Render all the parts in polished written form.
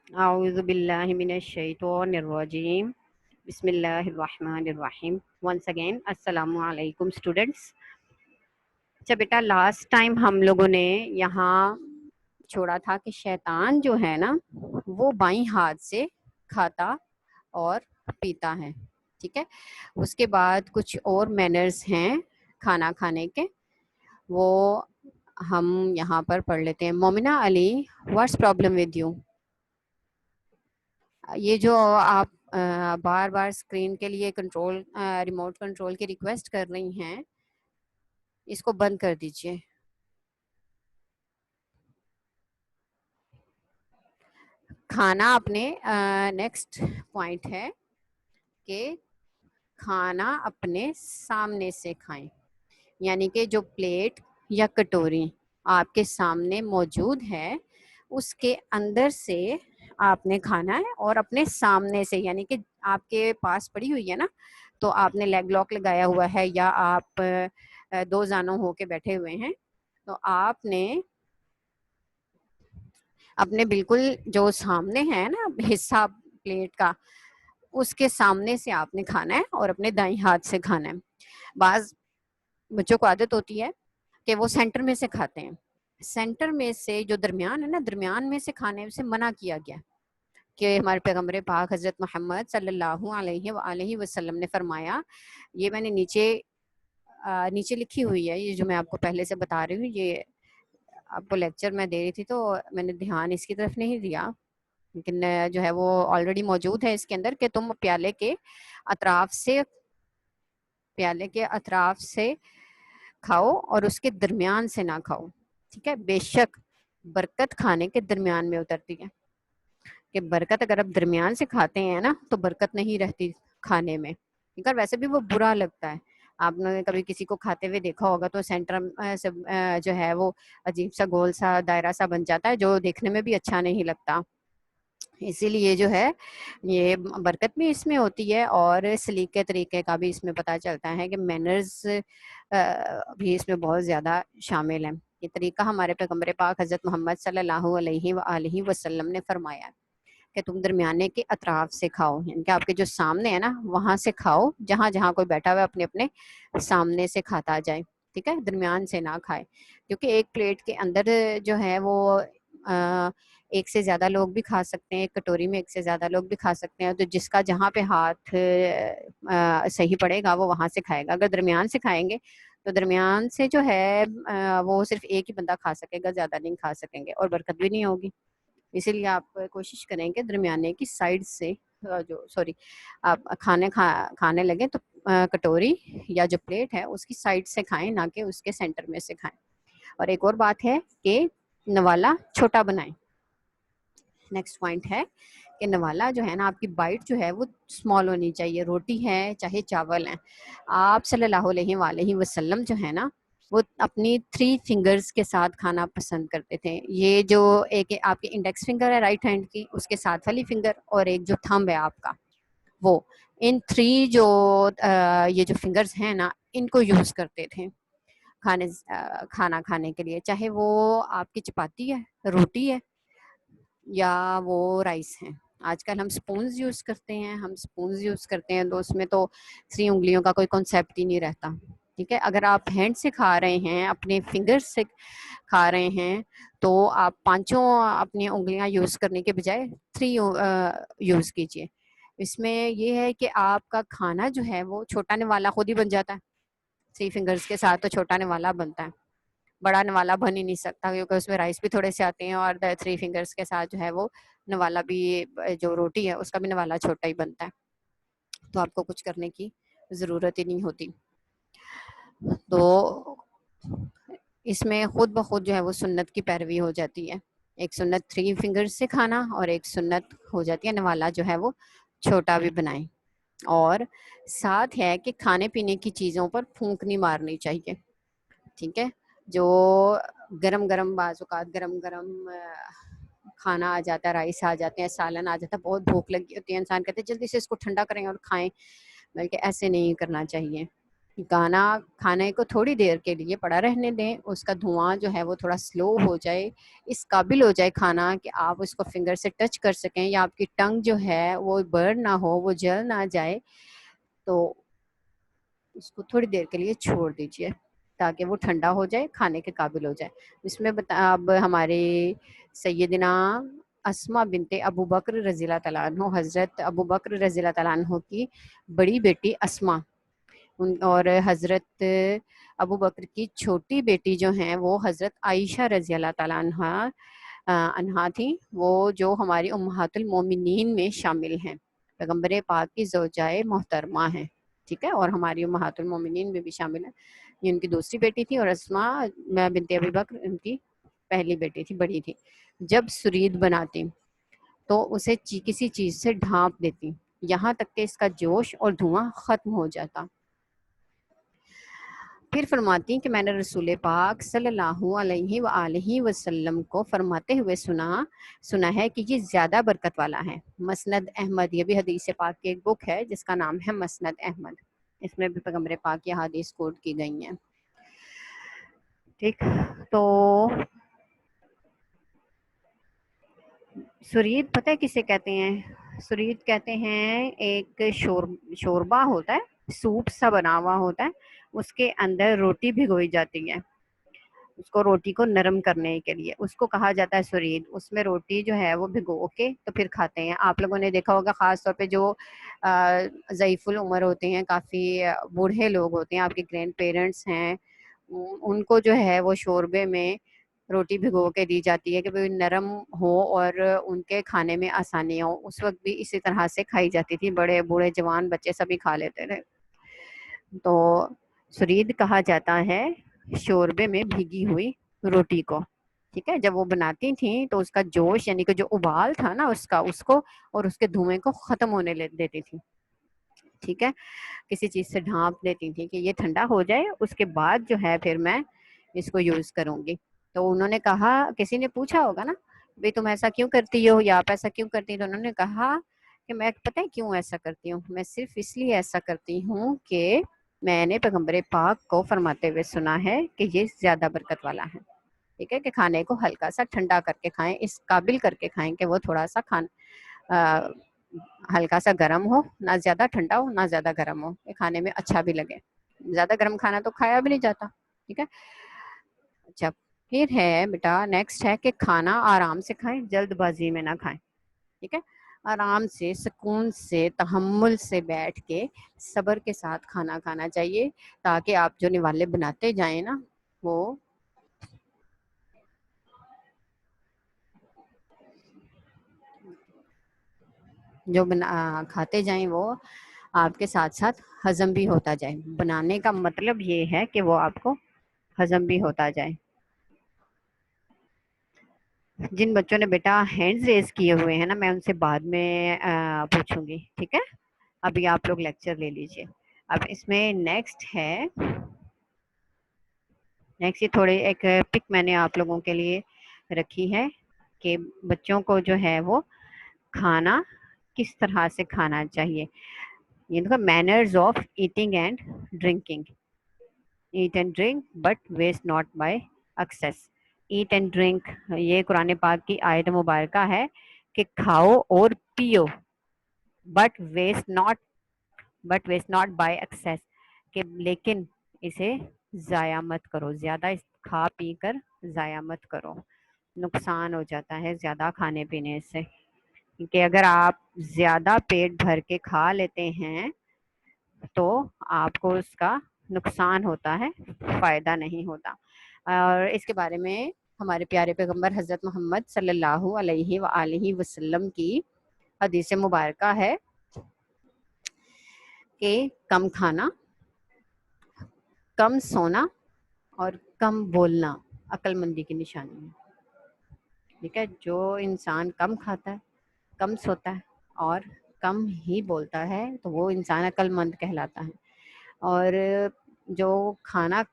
اعوذ باللہ من الشیطان الرجیم بسم اللہ الرحمن الرحیم. ونس اگین السلام علیکم اسٹوڈینٹس. اچھا بیٹا، لاسٹ ٹائم ہم لوگوں نے یہاں چھوڑا تھا کہ شیطان جو ہے نا وہ بائیں ہاتھ سے کھاتا اور پیتا ہے. ٹھیک ہے، اس کے بعد کچھ اور مینرز ہیں کھانا کھانے کے، وہ ہم یہاں پر پڑھ لیتے ہیں. مومنہ علی، واٹس پرابلم ود یو؟ یہ جو آپ بار بار اسکرین کے لیے کنٹرول ریموٹ کنٹرول کی ریکویسٹ کر رہی ہیں، اس کو بند کر دیجئے. کھانا اپنے نیکسٹ پوائنٹ ہے کہ کھانا اپنے سامنے سے کھائیں، یعنی کہ جو پلیٹ یا کٹوری آپ کے سامنے موجود ہے اس کے اندر سے آپ نے کھانا ہے، اور اپنے سامنے سے، یعنی کہ آپ کے پاس پڑی ہوئی ہے نا، تو آپ نے لیگ لاک لگایا ہوا ہے یا آپ دو زانوں ہو کے بیٹھے ہوئے ہیں، تو آپ نے اپنے بالکل جو سامنے ہے نا حصہ پلیٹ کا، اس کے سامنے سے آپ نے کھانا ہے اور اپنے دائیں ہاتھ سے کھانا ہے. بعض بچوں کو عادت ہوتی ہے کہ وہ سینٹر میں سے کھاتے ہیں. سینٹر میں سے جو درمیان ہے نا، درمیان میں سے کھانے سے منع کیا گیا کہ ہمارے پیغمبر پاک حضرت محمد صلی اللہ علیہ وآلہ وسلم نے فرمایا. یہ میں نے نیچے لکھی ہوئی ہے، یہ جو میں آپ کو پہلے سے بتا رہی ہوں، یہ آپ کو لیکچر میں دے رہی تھی تو میں نے دھیان اس کی طرف نہیں دیا، لیکن جو ہے وہ آلریڈی موجود ہے اس کے اندر کہ تم پیالے کے اطراف سے کھاؤ اور اس کے درمیان سے نہ کھاؤ. ٹھیک ہے، بے شک برکت کھانے کے درمیان میں اترتی ہے، کہ برکت اگر آپ درمیان سے کھاتے ہیں نا تو برکت نہیں رہتی کھانے میں. ٹھیک ہے، ویسے بھی وہ برا لگتا ہے. آپ نے کبھی کسی کو کھاتے ہوئے دیکھا ہوگا تو سینٹر سے جو ہے وہ عجیب سا گول سا دائرہ سا بن جاتا ہے، جو دیکھنے میں بھی اچھا نہیں لگتا. اسی لیے جو ہے یہ برکت بھی اس میں ہوتی ہے اور سلیقے طریقے کا بھی اس میں پتہ چلتا ہے کہ مینرز بھی اس میں بہت زیادہ شامل ہیں. یہ طریقہ ہمارے پیغمبر پاک حضرت محمد صلی اللہ علیہ وآلہ وسلم نے فرمایا کہ تم درمیانے کے اطراف سے کھاؤ، یعنی کہ آپ کے جو سامنے ہے نا وہاں سے کھاؤ، جہاں جہاں کوئی بیٹھا ہوا ہے اپنے اپنے سامنے سے کھاتا جائے. ٹھیک ہے، درمیان سے نہ کھائے، کیونکہ ایک پلیٹ کے اندر جو ہے وہ ایک سے زیادہ لوگ بھی کھا سکتے ہیں، ایک کٹوری میں ایک سے زیادہ لوگ بھی کھا سکتے ہیں. تو جس کا جہاں پہ ہاتھ صحیح پڑے گا وہ وہاں سے کھائے گا. اگر درمیان سے کھائیں گے تو درمیان سے جو ہے وہ صرف ایک ہی بندہ کھا سکے گا، زیادہ نہیں کھا سکیں گے اور برکت بھی نہیں ہوگی. اسی لیے آپ کوشش کریں کہ درمیانے کی سائڈ سے آپ کھانے لگیں تو کٹوری یا جو پلیٹ ہے اس کی سائڈ سے کھائیں، نہ کہ اس کے سینٹر میں سے کھائیں. اور ایک اور بات ہے کہ نوالا چھوٹا بنائیں. نیکسٹ پوائنٹ ہے کہ نوالا جو ہے نا، آپ کی بائٹ جو ہے وہ اسمال ہونی چاہیے. روٹی ہے چاہے چاول ہیں، آپ صلی اللہ علیہ وآلہ وسلم جو ہے نا وہ اپنی 3 فنگرز کے ساتھ کھانا پسند کرتے تھے. یہ جو ایک آپ کی انڈیکس فنگر ہے رائٹ ہینڈ کی، اس کے ساتھ والی فنگر، اور ایک جو تھمب ہے آپ کا، وہ ان 3 جو یہ جو فنگرز ہیں نا ان کو یوز کرتے تھے کھانا کھانے کے لیے، چاہے وہ آپ کی چپاتی ہے، روٹی ہے، یا وہ رائس ہیں. آج کل ہم سپونز یوز کرتے ہیں تو اس میں تو 3 انگلیوں کا کوئی کنسیپٹ ہی نہیں رہتا. ٹھیک ہے، اگر آپ ہینڈ سے کھا رہے ہیں، اپنے فنگر سے کھا رہے ہیں، تو آپ 5 اپنی انگلیاں یوز کرنے کے بجائے 3 یوز کیجئے. اس میں یہ ہے کہ آپ کا کھانا جو ہے وہ چھوٹا نوالا خود ہی بن جاتا ہے. 3 فنگرز کے ساتھ تو چھوٹا نوالا بنتا ہے، بڑا نوالا بن ہی نہیں سکتا، کیونکہ اس میں رائس بھی تھوڑے سے آتے ہیں، اور 3 فنگرز کے ساتھ جو ہے وہ نوالا بھی، جو روٹی ہے اس کا بھی نوالا چھوٹا ہی بنتا ہے. تو آپ کو کچھ کرنے کی ضرورت ہی نہیں ہوتی. تو اس میں خود بخود جو ہے وہ سنت کی پیروی ہو جاتی ہے. ایک سنت 3 فنگرز سے کھانا، اور ایک سنت ہو جاتی ہے نوالا جو ہے وہ چھوٹا بھی بنائیں. اور ساتھ ہے کہ کھانے پینے کی چیزوں پر پھونک نہیں مارنی چاہیے. ٹھیک ہے، جو گرم گرم بعض اوقات گرم کھانا آ جاتا ہے، رائس آ جاتے ہیں، سالن آ جاتا ہے، بہت بھوک لگی ہوتی ہے، انسان کہتے ہیں جلدی سے اس کو ٹھنڈا کریں اور کھائیں، بلکہ ایسے نہیں کرنا چاہیے. گانا کھانے کو تھوڑی دیر کے لیے پڑا رہنے دیں، اس کا دھواں جو ہے وہ تھوڑا سلو ہو جائے، اس قابل ہو جائے کھانا کہ آپ اس کو فنگر سے ٹچ کر سکیں، یا آپ کی ٹنگ جو ہے وہ برن نہ ہو، وہ جل نہ جائے، تو اس کو تھوڑی دیر کے لیے چھوڑ دیجئے تاکہ وہ ٹھنڈا ہو جائے، کھانے کے قابل ہو جائے۔ اس میں اب ہمارے سیدنا اسما بنت ابو بکر رضی اللہ تعالیٰ عنہ، حضرت ابو بکر رضی اللہ تعالیٰ عنہ کی بڑی بیٹی اسما اور حضرت ابو بکر کی چھوٹی بیٹی جو ہیں وہ حضرت عائشہ رضی اللہ تعالیٰ عنہا تھیں، وہ جو ہماری امہات المومنین میں شامل ہیں، پیغمبر پاک کی زوجائے محترمہ ہیں، ٹھیک ہے، اور ہماری امہات المومنین میں بھی شامل ہیں۔ یہ ان کی دوسری بیٹی تھی، اور اسما بنت ابی بکر ان کی پہلی بیٹی تھی، بڑی تھی۔ جب سرید بناتی تو اسے کسی چیز سے ڈھانپ دیتی یہاں تک کہ اس کا جوش اور دھواں ختم ہو جاتا۔ پھر فرماتی کہ میں نے رسول پاک صلی اللہ علیہ وآلہ وسلم کو فرماتے ہوئے سنا ہے کہ یہ زیادہ برکت والا ہے۔ مسند احمد، یہ بھی حدیث پاک کی ایک بک ہے جس کا نام ہے مسند احمد، اس میں بھی پیغمبر پاک کی حدیث کوٹ کی گئی ہیں، ٹھیک۔ تو سرید پتہ ہے کسے کہتے ہیں؟ سرید کہتے ہیں ایک شوربہ ہوتا ہے، سوپ سا بنا ہوا ہوتا ہے، اس کے اندر روٹی بھگوئی جاتی ہے، اس کو روٹی کو نرم کرنے کے لیے اس کو کہا جاتا ہے سرید۔ اس میں روٹی جو ہے وہ بھگو کے تو پھر کھاتے ہیں۔ آپ لوگوں نے دیکھا ہوگا خاص طور پہ جو ضعیف العمر ہوتے ہیں، کافی بوڑھے لوگ ہوتے ہیں، آپ کے گرینڈ پیرنٹس ہیں، ان کو جو ہے وہ شوربے میں روٹی بھگو کے دی جاتی ہے کہ وہ نرم ہو اور ان کے کھانے میں آسانی ہو۔ اس وقت بھی اسی طرح سے کھائی جاتی تھی، بڑے بوڑھے جوان بچے سبھی کھا لیتے تھے۔ تو سرید کہا جاتا ہے شوربے میں بھیگی ہوئی روٹی کو، ٹھیک ہے۔ جب وہ بناتی تھیں تو اس کا جوش یعنی کہ جو ابال تھا نا اس کو اور اس کے دھوئیں کو ختم ہونے دیتی تھی، ٹھیک ہے، کسی چیز سے ڈھانپ دیتی تھی کہ یہ ٹھنڈا ہو جائے، اس کے بعد جو ہے پھر میں اس کو یوز کروں گی۔ تو انہوں نے کہا، کسی نے پوچھا ہوگا نا بھئی تم ایسا کیوں کرتی ہو یا آپ ایسا کیوں کرتی، تو انہوں نے کہا کہ میں پتہ ہے کیوں ایسا کرتی ہوں، میں صرف اس لیے ایسا کرتی ہوں کہ میں نے پیغمبر پاک کو فرماتے ہوئے سنا ہے کہ یہ زیادہ برکت والا ہے، ٹھیک ہے، کہ کھانے کو ہلکا سا ٹھنڈا کر کے کھائیں، اس قابل کر کے کھائیں کہ وہ تھوڑا سا ہلکا سا گرم ہو، نہ زیادہ ٹھنڈا ہو نہ زیادہ گرم ہو، کہ کھانے میں اچھا بھی لگے۔ زیادہ گرم کھانا تو کھایا بھی نہیں جاتا، ٹھیک ہے۔ اچھا، پھر ہے بیٹا نیکسٹ ہے کہ کھانا آرام سے کھائیں، جلد بازی میں نہ کھائیں، ٹھیک ہے، آرام سے سکون سے تحمل سے بیٹھ کے صبر کے ساتھ کھانا کھانا چاہیے، تاکہ آپ جو نوالے بناتے جائیں نا وہ جو کھاتے جائیں وہ آپ کے ساتھ ساتھ ہضم بھی ہوتا جائے۔ بنانے کا مطلب یہ ہے کہ وہ آپ کو ہضم بھی ہوتا جائے۔ جن بچوں نے بیٹا ہینڈز ریز کیے ہوئے ہیں نا، میں ان سے بعد میں پوچھوں گی، ٹھیک ہے، ابھی آپ لوگ لیکچر لے لیجئے۔ اب اس میں نیکسٹ یہ تھوڑے ایک پک میں نے آپ لوگوں کے لیے رکھی ہے کہ بچوں کو جو ہے وہ کھانا کس طرح سے کھانا چاہیے۔ یہ دیکھو، manners of eating and drinking, eat and drink but waste not by excess. Eat and drink یہ قرآن پاک کی آیت مبارکہ ہے کہ کھاؤ اور پیو but waste not by excess, کہ لیکن اسے ضائع مت کرو، زیادہ کھا پی کر ضائع مت کرو، نقصان ہو جاتا ہے زیادہ کھانے پینے سے، کہ اگر آپ زیادہ پیٹ بھر کے کھا لیتے ہیں تو آپ کو اس کا نقصان ہوتا ہے، فائدہ نہیں ہوتا۔ اور اس کے بارے میں ہمارے پیارے پیغمبر حضرت محمد صلی اللہ علیہ وآلہ وسلم کی حدیث مبارکہ ہے کہ کم کھانا، کم سونا اور کم بولنا عقل مندی کی نشانی ہے، ٹھیک ہے۔ جو انسان کم کھاتا ہے، کم سوتا ہے اور کم ہی بولتا ہے تو وہ انسان عقل مند کہلاتا ہے۔ اور جو کھانا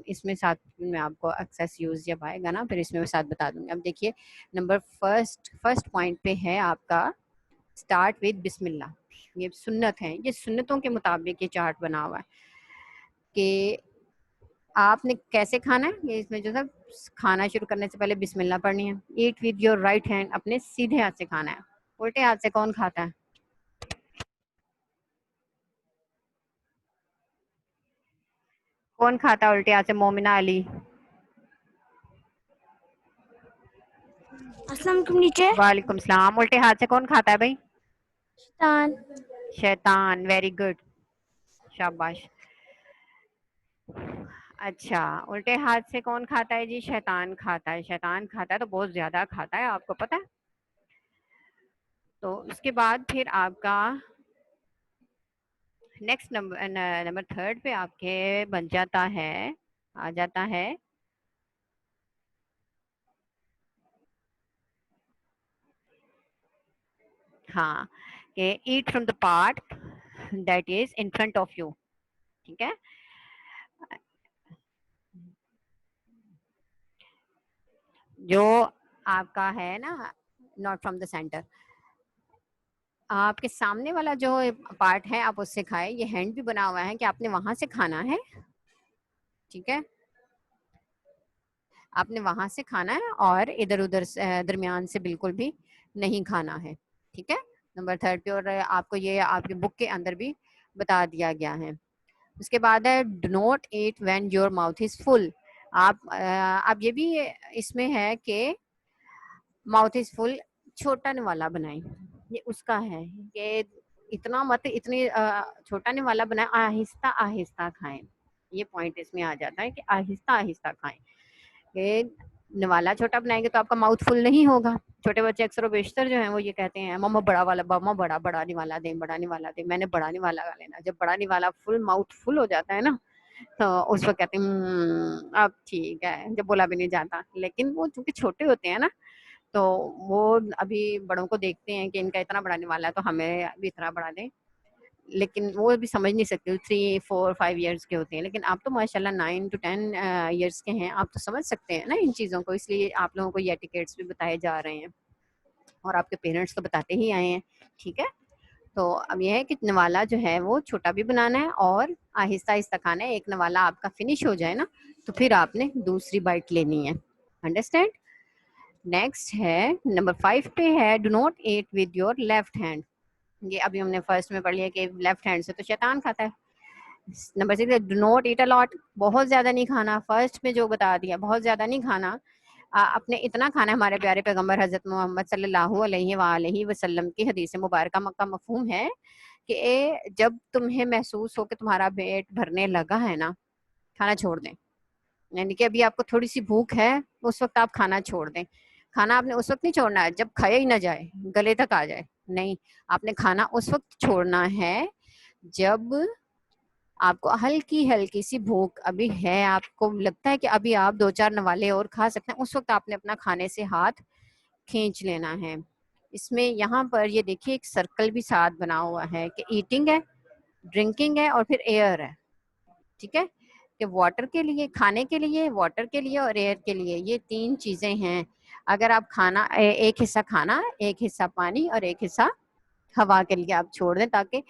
اس میں ساتھ میں آپ کو ایکسیس یوز جب آئے گا نا پھر اس میں ساتھ بتا دوں گی۔ اب دیکھیے نمبر فرسٹ پوائنٹ پہ ہے آپ کا اسٹارٹ وتھ بسم اللہ، یہ سنت ہے، یہ سنتوں کے مطابق یہ چارٹ بنا ہوا ہے۔ کہ آپ نے کیسے کھانا ہے. یہ اس میں جو ہے کھانا شروع کرنے سے پہلے بسم اللہ پڑھنی ہے. Eat with your right hand, اپنے سیدھے ہاتھ سے کھانا ہے. الٹے ہاتھ سے کون کھاتا ہے؟ کون کھاتا ہے الٹے ہاتھ سے؟ مومنہ علی. السلام علیکم ٹیچر. وعلیکم السلام. الٹے ہاتھ سے کون کھاتا ہے بھائی؟ شیطان. شیطان. ویری گڈ, شاباش. اچھا, الٹے ہاتھ سے کون کھاتا ہے جی؟ شیطان کھاتا ہے. شیطان کھاتا ہے تو بہت زیادہ کھاتا ہے, آپ کو پتا ہے. تو اس کے بعد پھر آپ کا نیکسٹ نمبر 3 پہ آپ کے بن جاتا ہے, آ جاتا ہے ہاں کہ eat from the part that is in front of you. ٹھیک ہے, جو آپ کا ہے نا, ناٹ فرام دا سینٹر. آپ کے سامنے والا جو پارٹ ہے آپ اس سے کھائے. یہ ہینڈ بھی بنا ہوا ہے کہ آپ نے وہاں سے کھانا ہے. ٹھیک ہے, آپ نے وہاں سے کھانا ہے اور ادھر ادھر درمیان سے بالکل بھی نہیں کھانا ہے. ٹھیک ہے, نمبر 3 پہ. اور آپ کو یہ آپ کی بک کے اندر بھی بتا دیا گیا ہے. اس کے بعد ہے do not eat when your mouth is full. آپ یہ بھی اس میں ہے کہ ماؤتھ از فل چھوٹا والا بنائیں. یہ اس کا ہے کہ اتنا مت, اتنی چھوٹا والا بنائیں, آہستہ آہستہ کھائیں. یہ پوائنٹ اس میں آ جاتا ہے کہ آہستہ آہستہ کھائیں. کہ نوالا چھوٹا بنائیں گے تو آپ کا ماؤتھ فل نہیں ہوگا. چھوٹے بچے اکثر و بیشتر جو ہیں وہ یہ کہتے ہیں مما بڑا والا, مما بڑا نوالا دیں, بڑا نوالا دیں. میں نے بڑا نوالا لینا. جب بڑا نوالا فل ماؤتھ فل ہو جاتا ہے نا, تو اس وقت کہتے ہیں اب ٹھیک ہے, جب بولا بھی نہیں جاتا. لیکن وہ چونکہ چھوٹے ہوتے ہیں نا, تو وہ ابھی بڑوں کو دیکھتے ہیں کہ ان کا اتنا بڑا نوالا ہے تو ہمیں بھی اتنا بڑا دیں. لیکن وہ بھی سمجھ نہیں سکتے, 3 4 5 ایئرس کے ہوتے ہیں. لیکن آپ تو ماشاء اللہ 9 to 10 ایئرس کے ہیں, آپ تو سمجھ سکتے ہیں نا ان چیزوں کو. اس لیے آپ لوگوں کو یہ ایٹیکیٹس بھی بتائے جا رہے ہیں, اور آپ کے پیرنٹس تو بتاتے ہی آئے ہیں. ٹھیک ہے, تو اب یہ ہے کہ نوالا جو ہے وہ چھوٹا بھی بنانا ہے اور آہستہ آہستہ کھانا ہے. ایک نوالا آپ کا فنش ہو جائے نا, تو پھر آپ نے دوسری بائٹ لینی ہے. انڈرسٹینڈ. نیکسٹ ہے نمبر 5 پہ ہے do not eat with your left hand. یہ ابھی ہم نے فرسٹ میں پڑھ لیا کہ لیفٹ ہینڈ سے تو شیطان کھاتا ہے. Number 6 do not at a لاٹ. بہت زیادہ نہیں کھانا. فرسٹ میں جو بتا دیا بہت زیادہ نہیں کھانا, اپنے اتنا کھانا. ہمارے پیارے پیغمبر حضرت محمد صلی اللہ علیہ وآلہ وسلم کی حدیث مبارکہ کا مفہوم ہے کہ جب تمہیں محسوس ہو کہ تمہارا پیٹ بھرنے لگا ہے نا, کھانا چھوڑ دیں. یعنی کہ ابھی آپ کو تھوڑی سی بھوک ہے, اس وقت آپ کھانا چھوڑ دیں. کھانا آپ نے اس وقت نہیں چھوڑنا ہے جب کھایا ہی نہ جائے, گلے تک آ جائے. نہیں, آپ نے کھانا اس وقت چھوڑنا ہے جب آپ کو ہلکی ہلکی سی بھوک ابھی ہے, آپ کو لگتا ہے کہ ابھی آپ 2 4 نوالے اور کھا سکتے ہیں, اس وقت آپ نے اپنا کھانے سے ہاتھ کھینچ لینا ہے. اس میں یہاں پر یہ دیکھیے ایک سرکل بھی ساتھ بنا ہوا ہے کہ ایٹنگ ہے, ڈرنکنگ ہے, اور پھر ایئر ہے. ٹھیک ہے, کہ واٹر کے لیے, کھانے کے لیے, واٹر کے لیے, اور ایئر کے لیے, یہ 3 چیزیں ہیں. اگر آپ کھانا ایک حصہ کھانا, ایک حصہ پانی, اور ایک حصہ ہوا کے لیے آپ چھوڑ دیں, تاکہ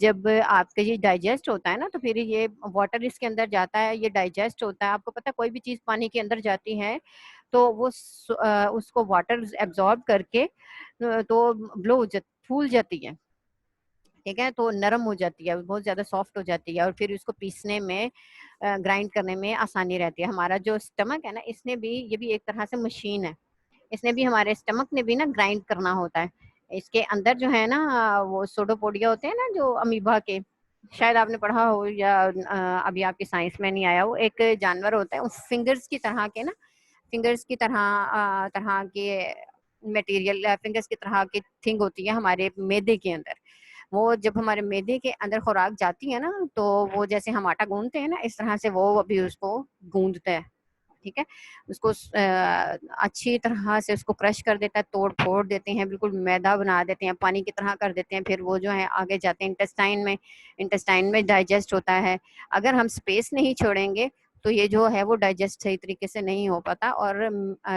جب آپ کا یہ ڈائجسٹ ہوتا ہے نا, تو پھر یہ واٹر اس کے اندر جاتا ہے, یہ ڈائجسٹ ہوتا ہے. آپ کو پتا ہے کوئی بھی چیز پانی کے اندر جاتی ہے تو وہ اس کو واٹر ایبزارب کر کے تو گلو پھول جاتی ہے. ٹھیک ہے, تو نرم ہو جاتی ہے, بہت زیادہ سافٹ ہو جاتی ہے, اور پھر اس کو پیسنے میں, گرائنڈ کرنے میں آسانی رہتی ہے. ہمارا جو اسٹمک ہے نا, اس نے بھی, یہ بھی ایک طرح سے مشین ہے, اس نے بھی, ہمارے اسٹمک نے بھی نا گرائنڈ کرنا ہوتا ہے. اس کے اندر جو ہے نا وہ سوڈوپوڈیا ہوتے ہیں نا, جو امیبا کے, شاید آپ نے پڑھا ہو یا ابھی آپ کی سائنس میں نہیں آیا ہو. ایک جانور ہوتا ہے فنگرز کی طرح کے نا, فنگرز کی طرح کے میٹیریل, فنگرز کی طرح کی تھنگ ہوتی ہے ہمارے میدے کے اندر. وہ جب ہمارے میدے کے اندر خوراک جاتی ہے نا, تو وہ جیسے ہم آٹا گوندتے ہیں نا, اس طرح سے وہ ابھی اس کو گوندتا ہے. ٹھیک ہے, اس کو اچھی طرح سے اس کو کرش کر دیتا ہے, توڑ پھوڑ دیتے ہیں, بالکل میدا بنا دیتے ہیں, پانی کی طرح کر دیتے ہیں. پھر وہ جو ہے آگے جاتے ہیں انٹسٹائن میں ڈائجسٹ ہوتا ہے. اگر ہم اسپیس نہیں چھوڑیں گے تو یہ جو ہے وہ ڈائجسٹ صحیح طریقے سے نہیں ہو پاتا, اور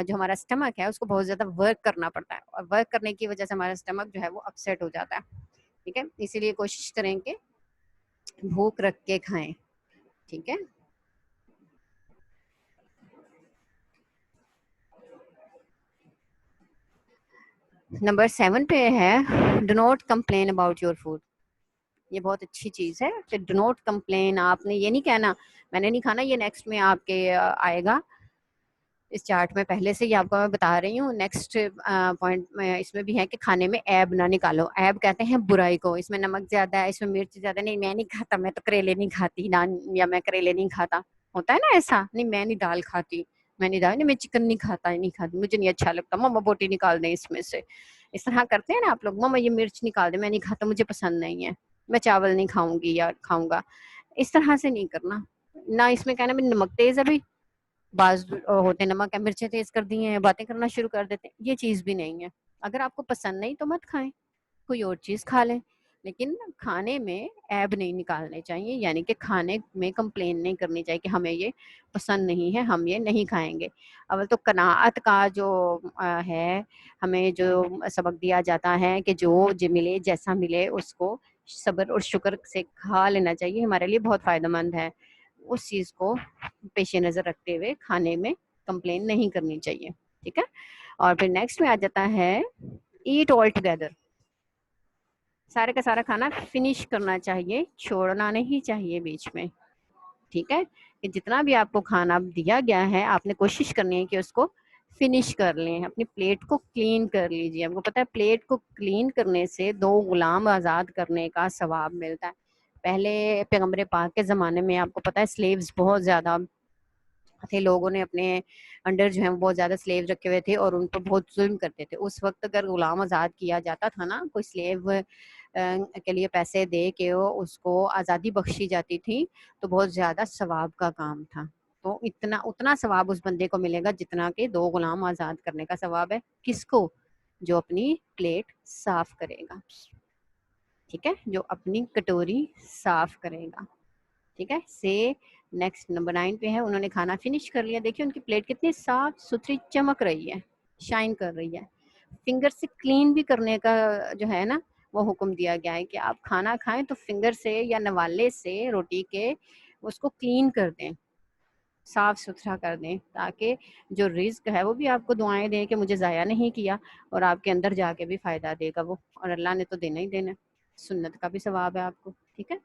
جو ہمارا اسٹمک ہے اس کو بہت زیادہ ورک کرنا پڑتا ہے, اور ورک کرنے کی وجہ سے ہمارا اسٹمک جو ہے وہ اپسیٹ ہو جاتا ہے. ٹھیک ہے, اسی لیے کوشش کریں کہ بھوک رکھ کے کھائیں. ٹھیک ہے. نمبر 7 پہ ہے do not complain about your food. یہ بہت اچھی چیز ہے کہ ڈو ناٹ کمپلین. آپ نے یہ نہیں کہنا میں نے نہیں کھانا, یہ نیکسٹ میں آپ کے آئے گا اس چارٹ میں, پہلے سے ہی آپ کو میں بتا رہی ہوں. نیکسٹ پوائنٹ میں اس میں بھی ہے کہ کھانے میں عیب نہ نکالو. عیب کہتے ہیں برائی کو. اس میں نمک زیادہ ہے, اس میں مرچ زیادہ, نہیں میں نہیں کھاتا, میں تو کریلے نہیں کھاتی نان, یا میں کریلے نہیں کھاتا. ہوتا ہے نا ایسا, نہیں میں نہیں دال کھاتی, میں نہیں دال, نہیں میں چکن نہیں کھاتا, نہیں کھاتی, مجھے نہیں اچھا لگتا, ماما بوٹی نکال دیں اس میں سے. اس طرح کرتے ہیں نا آپ لوگ, ماما یہ مرچ نکال دیں, میں نہیں کھاتا, مجھے پسند نہیں ہے, میں چاول نہیں کھاؤں گی یا کھاؤں گا. اس طرح سے نہیں کرنا. نہ اس میں کہنا میں نمک تیز ہے, ابھی بعض ہوتے ہیں نمک مرچیں تیز کر دی ہیں, باتیں کرنا شروع کر دیتے ہیں. یہ چیز بھی نہیں ہے. اگر آپ کو پسند نہیں تو مت کھائیں, کوئی اور چیز کھا لیں, لیکن کھانے میں عیب نہیں نکالنے چاہیے. یعنی کہ کھانے میں کمپلین نہیں کرنی چاہیے کہ ہمیں یہ پسند نہیں ہے, ہم یہ نہیں کھائیں گے. اول تو قناعت کا جو ہے, ہمیں جو سبق دیا جاتا ہے کہ جو ملے جیسا ملے اس کو صبر اور شکر سے کھا لینا چاہیے, ہمارے لیے بہت فائدہ مند ہے. اس چیز کو پیش نظر رکھتے ہوئے کھانے میں کمپلین نہیں کرنی چاہیے. ٹھیک ہے. اور پھر نیکسٹ میں آ جاتا ہے ایٹ آل ٹوگیدر. سارے کا سارا کھانا فنش کرنا چاہیے, چھوڑنا نہیں چاہیے بیچ میں. ٹھیک ہے, کہ جتنا بھی آپ کو کھانا دیا گیا ہے آپ نے کوشش کرنی ہے کہ اس کو فنش کر لیں. اپنی پلیٹ کو کلین کر لیجیے. آپ کو پتا ہے پلیٹ کو کلین کرنے سے 2 غلام آزاد کرنے کا ثواب ملتا ہے. پہلے پیغمبر پاک کے زمانے میں آپ کو پتا ہے سلیوز بہت زیادہ تھے, لوگوں نے اپنے انڈر جو ہیں بہت زیادہ سلیو رکھے ہوئے تھے اور ان پر بہت ظلم کرتے تھے. اس وقت اگر غلام آزاد کیا جاتا تھا نا, کوئی سلیو کے لیے پیسے دے کے اس کو آزادی بخشی جاتی تھی, تو بہت زیادہ ثواب کا کام تھا. تو اتنا ثواب اس بندے کو ملے گا جتنا کہ 2 غلام آزاد کرنے کا ثواب ہے. کس کو؟ جو اپنی پلیٹ صاف کرے گا. ٹھیک ہے, جو اپنی کٹوری صاف کرے گا. ٹھیک ہے. سے نیکسٹ نمبر 9 پہ ہے, انہوں نے کھانا فنش کر لیا. دیکھیے ان کی پلیٹ کتنی صاف ستھری چمک رہی ہے, شائن کر رہی ہے. فنگر سے کلین بھی کرنے کا جو ہے نا وہ حکم دیا گیا ہے کہ آپ کھانا کھائیں تو فنگر سے یا نوالے سے روٹی کے اس کو کلین کر دیں, صاف ستھرا کر دیں, تاکہ جو رزق ہے وہ بھی آپ کو دعائیں دیں کہ مجھے ضائع نہیں کیا, اور آپ کے اندر جا کے بھی فائدہ دے گا وہ, اور اللہ نے تو دینا ہی دینا, سنت کا بھی ثواب ہے آپ کو. ٹھیک ہے.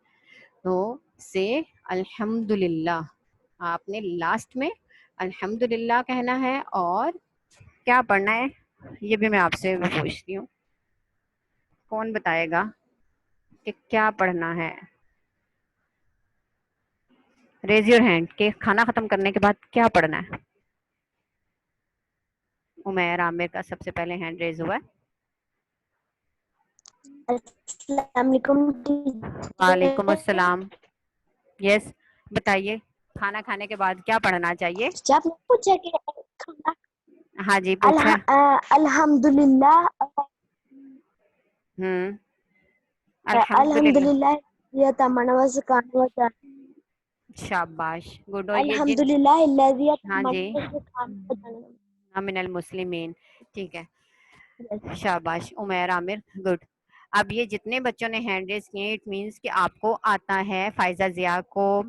تو سے الحمدللہ, آپ نے لاسٹ میں الحمدللہ کہنا ہے. اور کیا پڑھنا ہے یہ بھی میں آپ سے پوچھتی ہوں, کون بتائے گا کہ کیا پڑھنا ہے؟ ریز یور ہینڈ کہ کھانا ختم کرنے کے بعد کیا پڑھنا ہے. عمیر عامر کا سب سے پہلے ہینڈ ریز ہوا ہے. السلام علیکم. وعلیکم السلام. یس, بتائیے کھانا کھانے کے بعد کیا پڑھنا چاہیے؟ آپ نے پوچھا کہ کھانا ہاں جی پوچھا. الحمدللہ. الحمدللہ. الحمدللہ یہ تمنا وسکان ہوتا. شاباش, گڈ. اور یہ جن الحمدللہ الذی ہاں جی اطمأننت وسکان. من المسلمین. ٹھیک ہے, شاباش عمیر عامر, گڈ. اب یہ جتنے بچوں نے ہینڈ ریز کیے اٹ مینس کہ آپ کو آتا ہے. فائزہ ضیاء کو,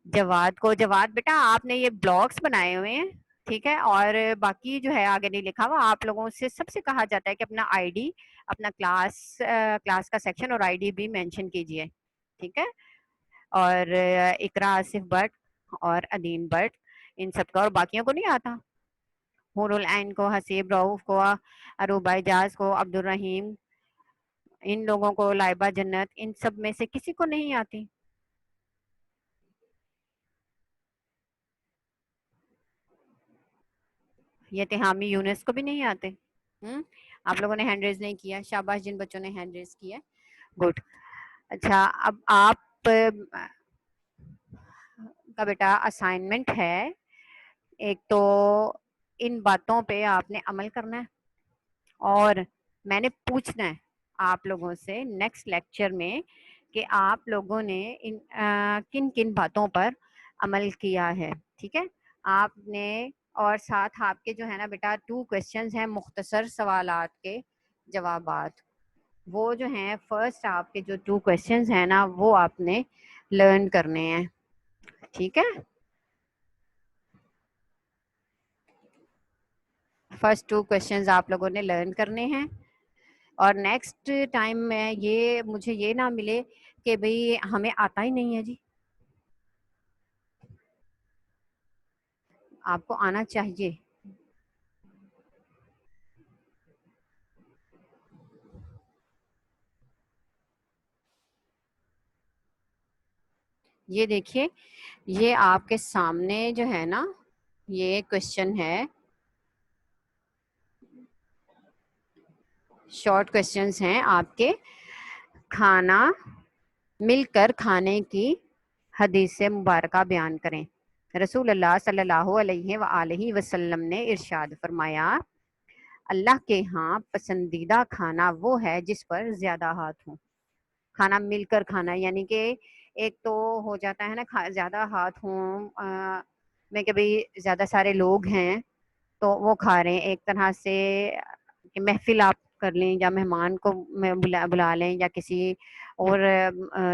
جواد کو. جواد بیٹا آپ نے یہ بلاگس بنائے ہوئے ہیں, ٹھیک ہے, اور باقی جو ہے آگے نہیں لکھا ہوا. آپ لوگوں سے سب سے کہا جاتا ہے کہ اپنا آئی ڈی, اپنا کلاس کا سیکشن اور آئی ڈی بھی مینشن کیجئے. ٹھیک ہے. اور اقرا آصف بٹ اور ادین بٹ, ان سب کا, اور باقیوں کو نہیں آتا. حور العین کو, حسیب رؤف کو, اروبا اجاز کو, عبد الرحیم, ان لوگوں کو, لائبہ جنت, ان سب میں سے کسی کو نہیں آتی. یہ تہامی یونس کو بھی نہیں آتے. آپ لوگوں نے ہینڈ ریز نہیں کیا, شاباش جن بچوں نے ہینڈ ریز کیا, گڈ. اچھا, اب آپ کا بیٹا اسائنمنٹ ہے ایک, تو ان باتوں پہ آپ نے عمل کرنا ہے, اور میں نے پوچھنا ہے آپ لوگوں سے نیکسٹ لیکچر میں کہ آپ لوگوں نے کن کن باتوں پر عمل کیا ہے. ٹھیک ہے. آپ نے, اور ساتھ آپ کے جو ہے نا بیٹا 2 کوشچنز ہیں مختصر سوالات کے جوابات, وہ جو ہیں فرسٹ آپ کے جو 2 کوشچنز ہیں نا وہ آپ نے لرن کرنے ہیں. ٹھیک ہے. فرسٹ 2 کوشچنز آپ لوگوں نے لرن کرنے ہیں, اور نیکسٹ ٹائم میں مجھے یہ نہ ملے کہ بھئی ہمیں آتا ہی نہیں ہے. جی آپ کو آنا چاہیے. یہ دیکھیے, یہ آپ کے سامنے جو ہے نا, یہ کوشچن ہے, شارٹ کوشچنز ہیں آپ کے. کھانا مل کر کھانے کی حدیث مبارکہ بیان کریں. رسول اللہ صلی اللہ علیہ وآلہ وسلم نے ارشاد فرمایا, اللہ کے ہاں پسندیدہ کھانا وہ ہے جس پر زیادہ ہاتھ ہوں. کھانا مل کر کھانا یعنی کہ ایک تو ہو جاتا ہے نا زیادہ ہاتھ ہوں میں کہ بھئی زیادہ سارے لوگ ہیں تو وہ کھا رہے ہیں, ایک طرح سے کہ محفل آپ کر لیں یا مہمان کو بلا لیں یا کسی اور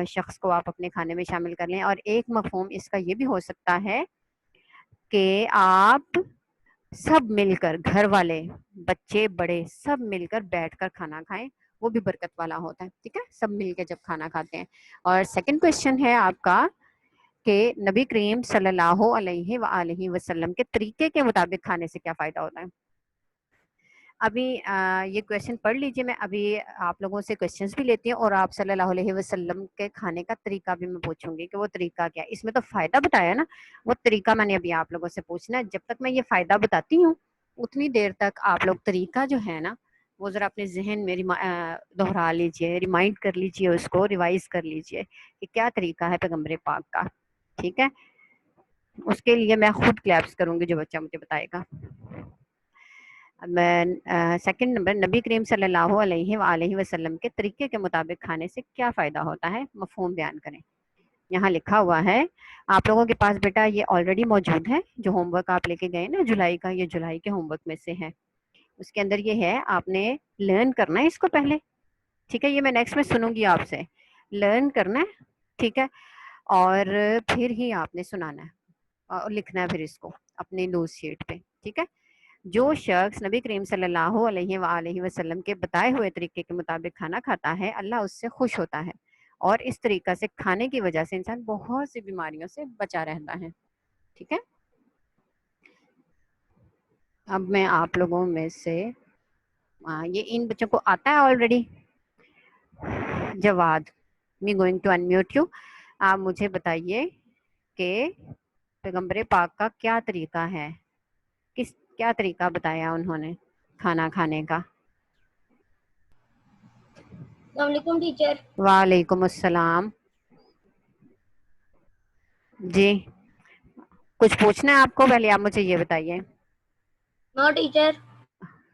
شخص کو آپ اپنے کھانے میں شامل کر لیں. اور ایک مفہوم اس کا یہ بھی ہو سکتا ہے کہ آپ سب مل کر, گھر والے بچے بڑے سب مل کر بیٹھ کر کھانا کھائیں, وہ بھی برکت والا ہوتا ہے. ٹھیک ہے, سب مل کے جب کھانا کھاتے ہیں. اور سیکنڈ کوشچن ہے آپ کا کہ نبی کریم صلی اللہ علیہ وآلہ وسلم کے طریقے کے مطابق کھانے سے کیا فائدہ ہوتا ہے. ابھی یہ کوشچن پڑھ لیجئے, میں ابھی آپ لوگوں سے کوشچنز بھی لیتی ہوں اور آپ صلی اللہ علیہ وسلم کے کھانے کا طریقہ بھی میں پوچھوں گی کہ وہ طریقہ کیا ہے. اس میں تو فائدہ بتایا نا, وہ طریقہ میں نے ابھی آپ لوگوں سے پوچھنا ہے. جب تک میں یہ فائدہ بتاتی ہوں اتنی دیر تک آپ لوگ طریقہ جو ہے نا وہ ذرا اپنے ذہن میں دہرا لیجئے, ریمائنڈ کر لیجئے, اس کو ریوائز کر لیجئے کہ کیا طریقہ ہے پیغمبر پاک کا. ٹھیک ہے, اس کے لیے میں خود کلیپس کروں گی جو بچہ مجھے بتائے گا. سیکنڈ نمبر, نبی کریم صلی اللہ علیہ وآلہ وسلم کے طریقے کے مطابق کھانے سے کیا فائدہ ہوتا ہے, مفہوم بیان کریں. یہاں لکھا ہوا ہے آپ لوگوں کے پاس بیٹا, یہ آلریڈی موجود ہے جو ہوم ورک آپ لے کے گئے نا جولائی کا, یہ جولائی کے ہوم ورک میں سے ہے. اس کے اندر یہ ہے, آپ نے لرن کرنا ہے اس کو پہلے. ٹھیک ہے, یہ میں نیکسٹ میں سنوں گی آپ سے, لرن کرنا ہے. ٹھیک ہے, اور پھر ہی آپ نے سنانا ہے اور لکھنا ہے پھر اس کو اپنی نوٹ شیٹ پہ. ٹھیک ہے, جو شخص نبی کریم صلی اللہ علیہ وآلہ وسلم کے بتائے ہوئے طریقے کے مطابق کھانا کھاتا ہے اللہ اس سے خوش ہوتا ہے, اور اس طریقہ سے کھانے کی وجہ سے انسان بہت سی بیماریوں سے بچا رہتا ہے. ٹھیک ہے, اب میں آپ لوگوں میں سے یہ ان بچوں کو آتا ہے already. Jawad, me going to unmute you. آپ مجھے بتائیے کہ پیغمبر پاک کا کیا طریقہ ہے, کیا طریقہ بتایا انہوں نے کھانا کھانے کا. السلام علیکم ٹیچر. وعلیکم السلام. جی کچھ پوچھنا ہے آپ کو, پہلے آپ مجھے یہ بتائیے. نو ٹیچر.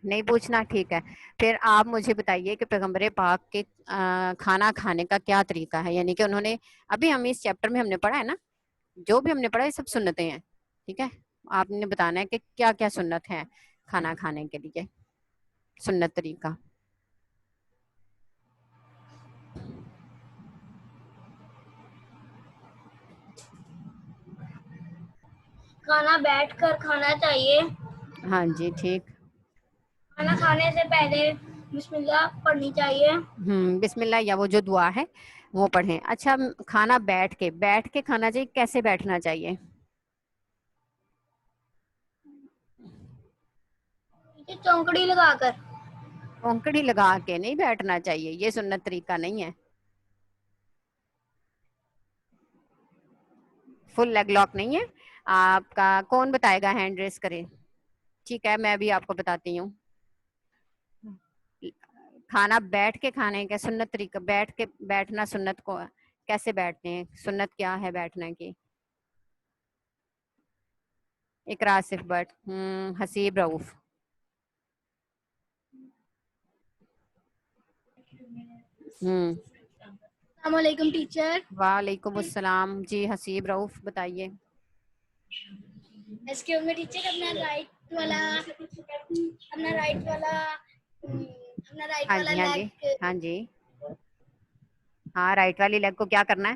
نہیں پوچھنا, ٹھیک ہے. پھر آپ مجھے بتائیے کہ پیغمبر پاک کے کھانا کھانے کا کیا طریقہ ہے, یعنی کہ انہوں نے ابھی ہم اس چیپٹر میں ہم نے پڑھا ہے نا, جو بھی ہم نے پڑھا ہے سب سنتیں ہیں. ٹھیک ہے, آپ نے بتانا ہے کہ کیا کیا سنت ہے کھانا کھانے کے لیے, سنت طریقہ. کھانا بیٹھ کر کھانا چاہیے. ہاں جی ٹھیک. کھانا کھانے سے پہلے بسم اللہ پڑھنی چاہیے. بسم اللہ یا وہ جو دعا ہے وہ پڑھیں. اچھا, کھانا بیٹھ کے کھانا چاہیے, کیسے بیٹھنا چاہیے؟ چونکڑی لگا کر. چونکڑی لگا کے نہیں بیٹھنا چاہیے, یہ سنت طریقہ نہیں ہے. فل لیگ لاک نہیں ہے آپ کا. کون بتائے گا, ہینڈ ریس کرے. ٹھیک ہے, میں بھی آپ کو بتاتی ہوں. کھانا بیٹھ کے کھانے کا سنت طریقہ, بیٹھنا سنت کو کیسے بیٹھتے ہیں, سنت کیا ہے بیٹھنے کی. اقراء آصف بٹ, حسیب رؤف. السلام علیکم ٹیچر. وعلیکم السلام. جی حسیب رؤف بتائیے. ایکسکیوز می ٹیچر, اپنا رائٹ ہاں جی ہاں جی ہاں جی, ہاں رائٹ والی لیگ کو کیا کرنا ہے,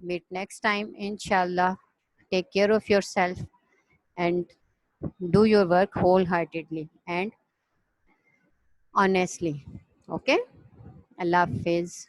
meet next time inshallah. Take care of yourself and do your work wholeheartedly and honestly. Okay, Allah Hafiz.